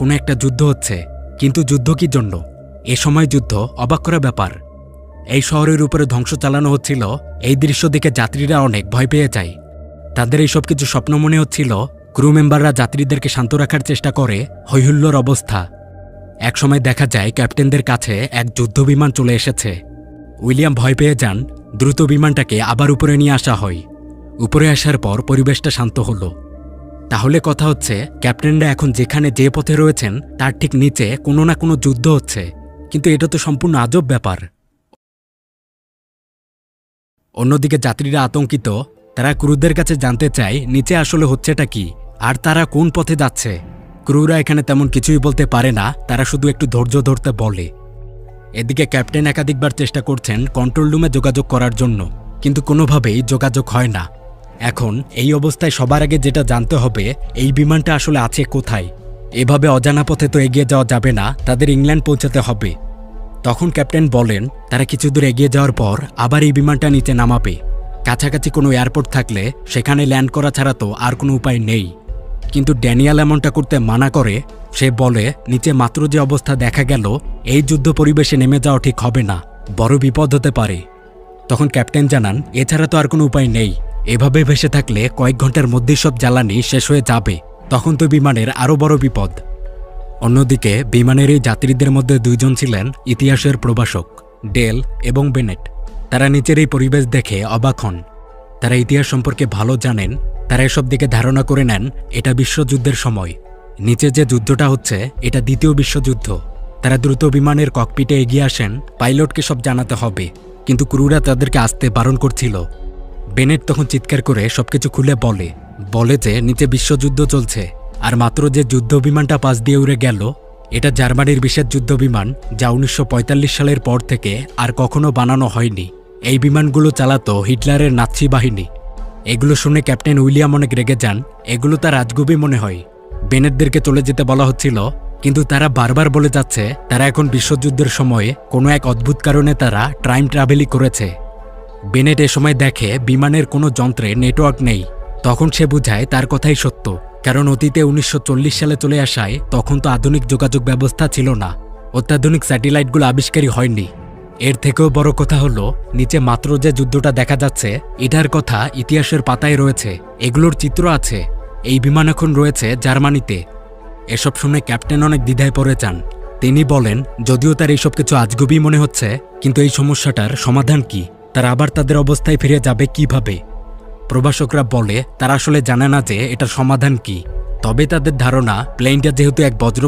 কোনো একটা যুদ্ধ হচ্ছে, কিন্তু যুদ্ধ কি জন্য? এ সময় যুদ্ধ অবাক করা ব্যাপার। এই শহরের উপরে ধ্বংস চালানো হচ্ছিল, এই দৃশ্য দেখে যাত্রীরা অনেক ভয় পেয়ে যায়। তাদের এইসব কিছু স্বপ্ন মনে হচ্ছিল। ক্রু মেম্বাররা যাত্রীদেরকে শান্ত রাখার চেষ্টা করে, হৈহুল্লোর অবস্থা। একসময় দেখা যায় ক্যাপ্টেনদের কাছে এক যুদ্ধ বিমান চলে এসেছে। উইলিয়াম ভয় পেয়ে যান। দ্রুত বিমানটাকে আবার উপরে নিয়ে আসা হয়। উপরে আসার পর পরিবেশটা শান্ত হলো। তাহলে কথা হচ্ছে, ক্যাপ্টেনরা এখন যেখানে যে পথে রয়েছেন তার ঠিক নিচে কোনো না কোনো যুদ্ধ হচ্ছে। কিন্তু এটা তো সম্পূর্ণ আজব ব্যাপার। অন্যদিকে যাত্রীরা আতঙ্কিত। তারা ক্রুদের কাছে জানতে চায় নিচে আসলে হচ্ছেটা কি, আর তারা কোন পথে যাচ্ছে। ক্রুরা এখানে তেমন কিছুই বলতে পারে না, তারা শুধু একটু ধৈর্য ধরতে বলে। এদিকে ক্যাপ্টেন একাধিকবার চেষ্টা করছেন কন্ট্রোল রুমে যোগাযোগ করার জন্য, কিন্তু কোনোভাবেই যোগাযোগ হয় না। এখন এই অবস্থায় সবার আগে যেটা জানতে হবে, এই বিমানটা আসলে আছে কোথায়। এভাবে অজানা পথে তো এগিয়ে যাওয়া যাবে না, তাদের ইংল্যান্ড পৌঁছাতে হবে। তখন ক্যাপ্টেন বলেন তারা কিছু দূর এগিয়ে যাওয়ার পর আবার এই বিমানটা নিচে নামাবে। কাছাকাছি কোনো এয়ারপোর্ট থাকলে সেখানে ল্যান্ড করা ছাড়া তো আর কোনো উপায় নেই। কিন্তু ড্যানিয়েল এমনটা করতে মানা করে। সে বলে নিচে মাত্র যে অবস্থা দেখা গেল, এই যুদ্ধ পরিবেশে নেমে যাওয়া ঠিক হবে না, বড় বিপদ হতে পারে। তখন ক্যাপ্টেন জানান এছাড়া তো আর কোনো উপায় নেই। এভাবে ভেসে থাকলে কয়েক ঘন্টার মধ্যেই সব জ্বালানি শেষ হয়ে যাবে, তখন তো বিমানের আরও বড় বিপদ। অন্যদিকে বিমানের এই যাত্রীদের মধ্যে দুইজন ছিলেন ইতিহাসের প্রভাষক, ডেল এবং বেনেট। তারা নিচের এই পরিবেশ দেখে অবাক হন। তারা ইতিহাস সম্পর্কে ভালো জানেন। তারা এসব দিকে ধারণা করে নেন এটা বিশ্বযুদ্ধের সময়। নিচে যে যুদ্ধটা হচ্ছে এটা দ্বিতীয় বিশ্বযুদ্ধ। তারা দ্রুত বিমানের ককপিটে এগিয়ে আসেন। পাইলটকে সব জানাতে হবে, কিন্তু ক্রুরা তাদেরকে আসতে বারণ করছিল। বেনেট তখন চিৎকার করে সবকিছু খুলে বলে যে নিচে বিশ্বযুদ্ধ চলছে, আর মাত্র যে যুদ্ধ বিমানটা পাশ দিয়ে উড়ে গেল এটা জার্মানির বিশেষ যুদ্ধ বিমান, যা 1945 সালের পর থেকে আর কখনো বানানো হয়নি। এই বিমানগুলো চালাতো হিটলারের নাৎসি বাহিনী। এগুলো শুনে ক্যাপ্টেন উইলিয়াম অনেক রেগে যান। এগুলো তার রাজগুবি মনে হয়। বেনেটদেরকে চলে যেতে বলা হচ্ছিল, কিন্তু তারা বারবার বলে যাচ্ছে তারা এখন বিশ্বযুদ্ধের সময়ে কোনো এক অদ্ভুত কারণে তারা টাইম ট্রাভেলই করেছে। বেনেট এ সময় দেখে বিমানের কোনো যন্ত্রে নেটওয়ার্ক নেই। তখন সে বুঝায় তার কথাই সত্য, কারণ অতীতে 1940 সালে চলে আসায় তখন তো আধুনিক যোগাযোগ ব্যবস্থা ছিল না, অত্যাধুনিক স্যাটেলাইটগুলো আবিষ্কারই হয়নি। এর থেকেও বড় কথা হলো নিচে মাত্র যে যুদ্ধটা দেখা যাচ্ছে এটার কথা ইতিহাসের পাতায় রয়েছে, এগুলোর চিত্র আছে। এই বিমান এখন রয়েছে জার্মানিতে। এসব শুনে ক্যাপ্টেন অনেক দ্বিধায় পড়ে যান। তিনি বলেন যদিও তার এইসব কিছু আজগুবি মনে হচ্ছে, কিন্তু এই সমস্যাটার সমাধান কি? তারা আবার তাদের অবস্থায় ফিরে যাবে কিভাবে? প্রভাষকরা বলে তারা আসলে জানে না যে এটার সমাধান কি, তবে তাদের ধারণা প্লেনটা যেহেতু এক বজ্র